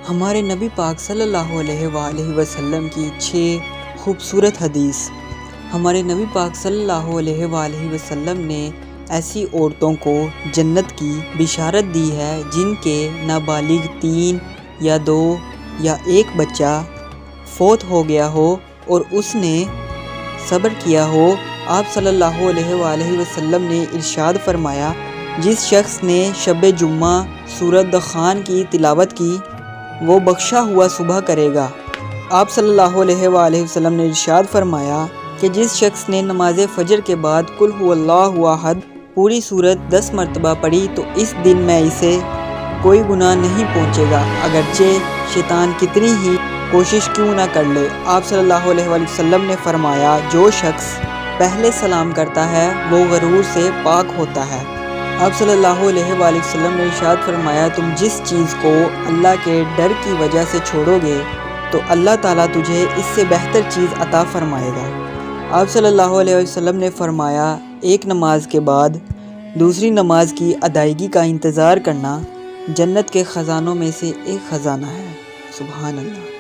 ہمارے نبی پاک صلی اللہ علیہ وآلہ وسلم کی 6 خوبصورت حدیث۔ ہمارے نبی پاک صلی اللہ علیہ وآلہ وسلم نے ایسی عورتوں کو جنت کی بشارت دی ہے جن کے نابالغ 3 یا 2 یا 1 بچہ فوت ہو گیا ہو اور اس نے صبر کیا ہو۔ آپ صلی اللہ علیہ وآلہ وسلم نے ارشاد فرمایا، جس شخص نے شب جمعہ سورۃ دخان کی تلاوت کی وہ بخشا ہوا صبح کرے گا۔ آپ صلی اللہ علیہ وآلہ وسلم نے ارشاد فرمایا کہ جس شخص نے نماز فجر کے بعد قل هو اللہ احد پوری سورت 10 مرتبہ پڑھی تو اس دن میں اسے کوئی گناہ نہیں پہنچے گا، اگرچہ شیطان کتنی ہی کوشش کیوں نہ کر لے۔ آپ صلی اللہ علیہ وآلہ وسلم نے فرمایا، جو شخص پہلے سلام کرتا ہے وہ غرور سے پاک ہوتا ہے۔ آپ صلی اللہ علیہ وآلہ وسلم نے ارشاد فرمایا، تم جس چیز کو اللہ کے ڈر کی وجہ سے چھوڑو گے تو اللہ تعالیٰ تجھے اس سے بہتر چیز عطا فرمائے گا۔ آپ صلی اللہ علیہ وسلم نے فرمایا، ایک نماز کے بعد دوسری نماز کی ادائیگی کا انتظار کرنا جنت کے خزانوں میں سے ایک خزانہ ہے۔ سبحان اللہ۔